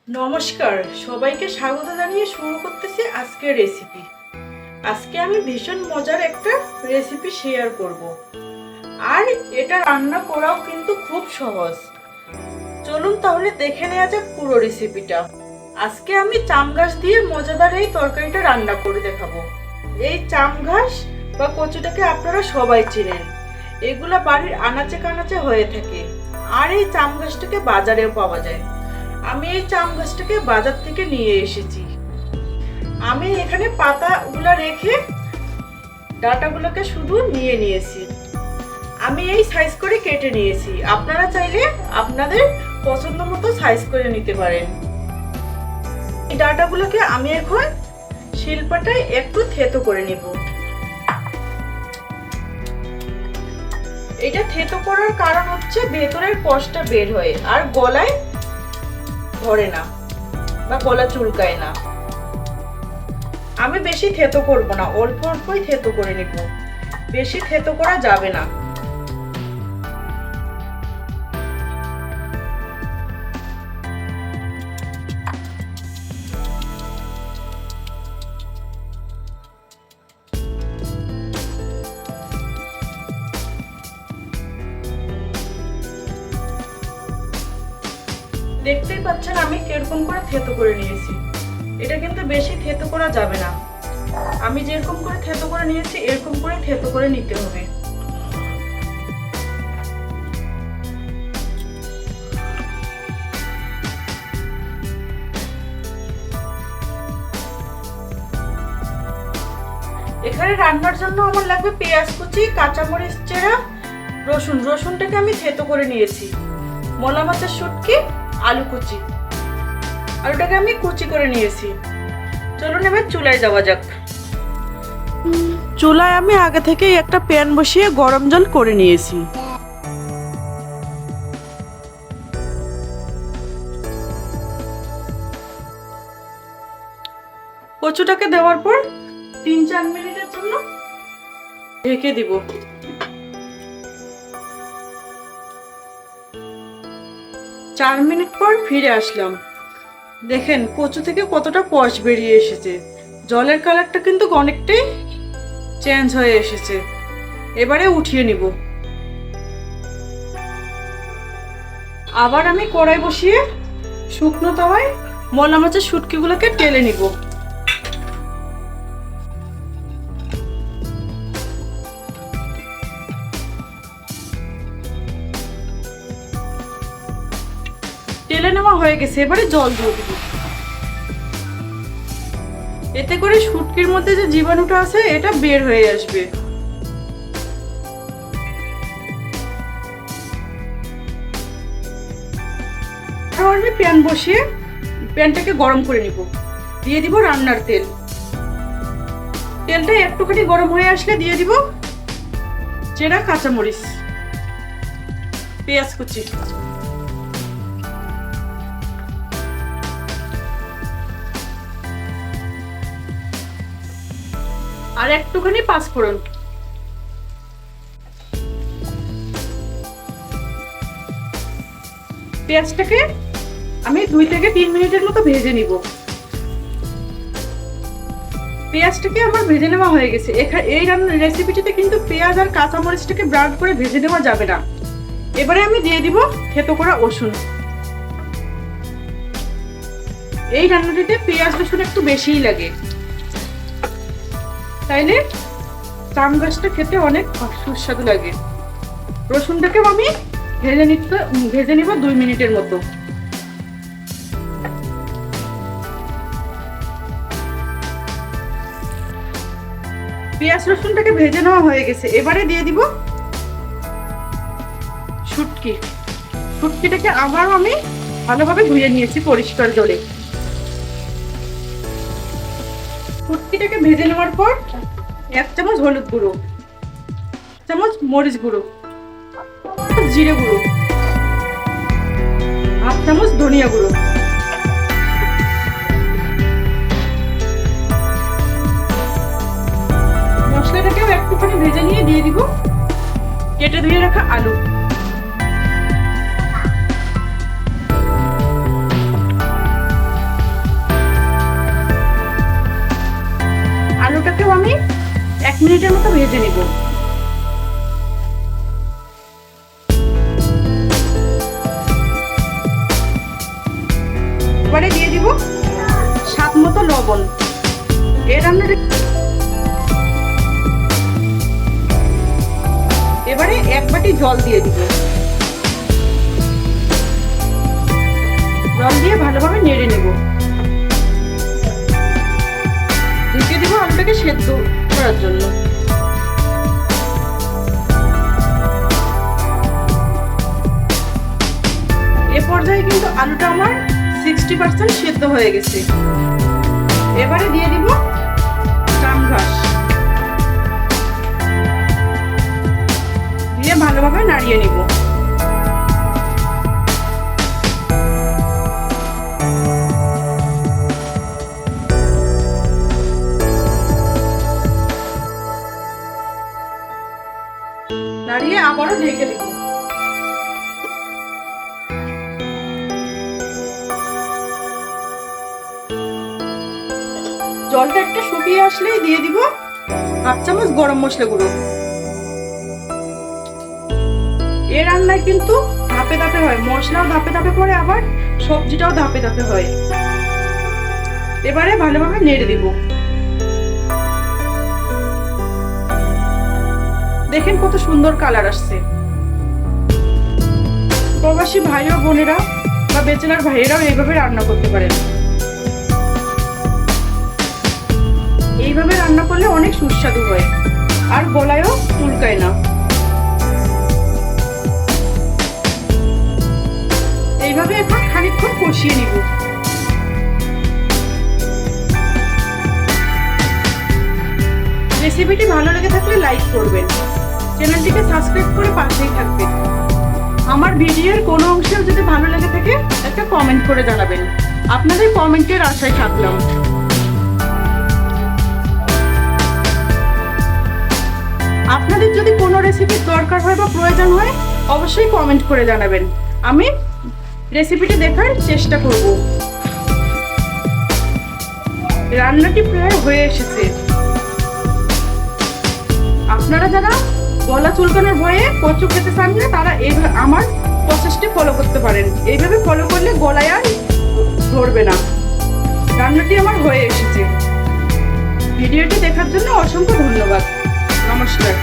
নমস্কার, সবাইকে স্বাগত জানিয়ে শুরু করতেছি আজকের রেসিপি। আজকে আমি ভীষণ মজার একটা রেসিপি শেয়ার করব, আর এটা রান্না করাও কিন্তু খুব সহজ। চলুন তাহলে দেখে নেওয়া যাক পুরো রেসিপিটা। আজকে আমি চামঘাস দিয়ে মজাদার এই তরকারিটা রান্না করে দেখাবো। এই চামঘাস বা কচুটাকে আপনারা সবাই চেনেন, এগুলা বাড়ির আনাচে কানাচে হয়ে থাকে, আর এই চামঘাসটাকে বাজারেও পাওয়া যায়। আমি এই চাম গাছটাকে বাজার থেকে নিয়ে এসেছি। আমি এখানে পাতাগুলো রেখে ডাঁটাগুলোকে শুধু নিয়ে নিয়েছি। আমি এই সাইজ করে কেটে নিয়েছি, আপনারা চাইলে আপনাদের পছন্দ মতো সাইজ করে নিতে পারেন। এই ডাঁটাগুলোকে আমি এখন শিলপাটায় একটু থেতো করে নেব। এটা থেতো করার কারণ হচ্ছে ভেতরের কষটা বের হয় আর গলায় ধরে না বা গলা চুলকায় না। আমি বেশি থেতো করব না, অল্প অল্পই থেতো করে নিব, বেশি থেতো করা যাবে না। দেখতেই পাচ্ছেন আমি কিরকম করে থেতো করে নিয়েছি। এটা কিন্তু বেশি থেতো করা যাবে না, আমি যেরকম করে থেতো করে নিয়েছি এরকম করে থেতো করে নিতে হবে। এখানে রান্নার জন্য আমার লাগবে পেঁয়াজ কুচি, কাঁচামরিচ চেরা, রসুনটাকে আমি থেতো করে নিয়েছি, মলা মাছের শুটকি, আলু কুচি, আলুটাকে আমি কুচি করে নিয়েছি। চলুন এবার চুলায় যাওয়া যাক। চুলায় আমি আগে থেকেই একটা প্যান বসিয়ে গরম জল করে নিয়েছি। কচুটাকে দেওয়ার পর 3-4 মিনিটের জন্য ঢেকে দিব। 4 মিনিট পর ফিরে আসলাম। দেখেন কচু থেকে কতটা কষ বেরিয়ে এসেছে, জলের কালারটা কিন্তু অনেকটাই চেঞ্জ হয়ে এসেছে। এবারে উঠিয়ে নিব। আবার আমি কড়াই বসিয়ে শুকনো তাওয়ায় মলা মাছের শুটকিগুলোকে টেলে নিব। টেলে নেওয়া হয়ে গেছে, এবারে জল দিয়ে দিব। এতে করে শুটকির মধ্যে যে জীবাণুটা আছে এটা বের হয়ে আসবে। আর আমি প্যান বসিয়ে প্যানটাকে গরম করে নিব। দিয়ে দিব রান্নার তেল। তেলটা একটুখানি গরম হয়ে আসলে দিয়ে দিব চেরা কাঁচামরিচ, পেঁয়াজ কুচি, আর একটুখানি পাঁচফোড়ন। পেঁয়াজটাকে আমি 2-3 মিনিটের মতো ভেজে নিব। পেঁয়াজটাকে আমার ভেজে নেওয়া হয়ে গেছে। এই রান্নার রেসিপিটিতে কিন্তু পেঁয়াজ আর কাঁচামরিচটাকে ব্রাউন করে ভেজে নেওয়া যাবে না। এবারে আমি দিয়ে দিব থেতো করা রসুন। এই রান্নাটিতে পেঁয়াজ রসুন একটু বেশিই লাগে, তাইলে চামগাছটা খেতে অনেক সুস্বাদু লাগে। রসুনটাকেও আমি ভেজে নিব 2 মিনিটের মতো। পেঁয়াজ রসুনটাকে ভেজে নেওয়া হয়ে গেছে। এবারে দিয়ে দিব শুটকিটাকে আবারও আমি ভালোভাবে ধুয়ে নিয়েছি পরিষ্কার জলে। শুটকিটাকে ভেজে নেওয়ার পর 1 চামচ হলুদ গুঁড়ো, 1 চামচ মরিচ গুঁড়ো, জিরে গুঁড়ো, 1/2 চামচ ধনিয়া গুঁড়ো, মশলাটাকেও একটুখানি ভেজে নিয়ে দিয়ে দিব কেটে ধুয়ে রাখা আলু। 1 মিনিটের মতো ভেজে নিব। এবারে দিয়ে দিব স্বাদ মতো লবণ। এই রান্নাটা এবারে 1 বাটি জল দিয়ে দিব। জল দিয়ে ভালোভাবে নেড়ে নেব। ঢেকে দিব আলুটাকে সেদ্ধ করার জন্য। এ পর্যায়ে কিন্তু আলুটা আমার 60% সেদ্ধ হয়ে গেছে। এবারে দিয়ে দিব জাম ঘাস, দিয়ে ভালোভাবে নাড়িয়ে নিব। নাড়িয়ে আবারও ঢেকে দিব। জলটা একটু শুকিয়ে আসলেই দিয়ে দিব 1/2 চামচ গরম মশলা গুঁড়ো। এই রান্নায় কিন্তু ধাপে ধাপে হয়, মশলাও ধাপে ধাপে পড়ে, আবার সবজিটাও ধাপে ধাপে হয়। এবারে ভালোভাবে নেড়ে দিব। দেখেন কত সুন্দর কালার আসছে। প্রবাসী ভাই ও বোনেরা বা ব্যাচেলার ভাইয়েরাও এইভাবে রান্না করতে পারেন। এইভাবে রান্না করলে অনেক সুস্বাদু হয় আর গলায়ও চুলকায় না। এইভাবে এখন খানিকক্ষণ কষিয়ে নিব। রেসিপিটি ভালো লেগে থাকলে লাইক করবেন, চ্যানেলটিকে সাবস্ক্রাইব করে পাশেই থাকবেন। আমার ভিডিওর কোনো অংশেও যদি ভালো লেগে থাকে একটা কমেন্ট করে জানাবেন। আপনাদের কমেন্টের আশায় থাকলাম। আপনাদের যদি কোনো রেসিপির দরকার হয় বা প্রয়োজন হয় অবশ্যই কমেন্ট করে জানাবেন, আমি রেসিপিটি দেখার চেষ্টা করব। রান্নাটি প্রায় হয়ে এসেছে। আপনারা যারা গলা চুলকানোর ভয়ে কচু খেতে চান না তারা এইভাবে আমার প্রসেসটি ফলো করতে পারেন। এইভাবে ফলো করলে গলায় আর ধরবে না। রান্নাটি আমার হয়ে এসেছে। ভিডিওটি দেখার জন্য অসংখ্য ধন্যবাদ। নমস্কার।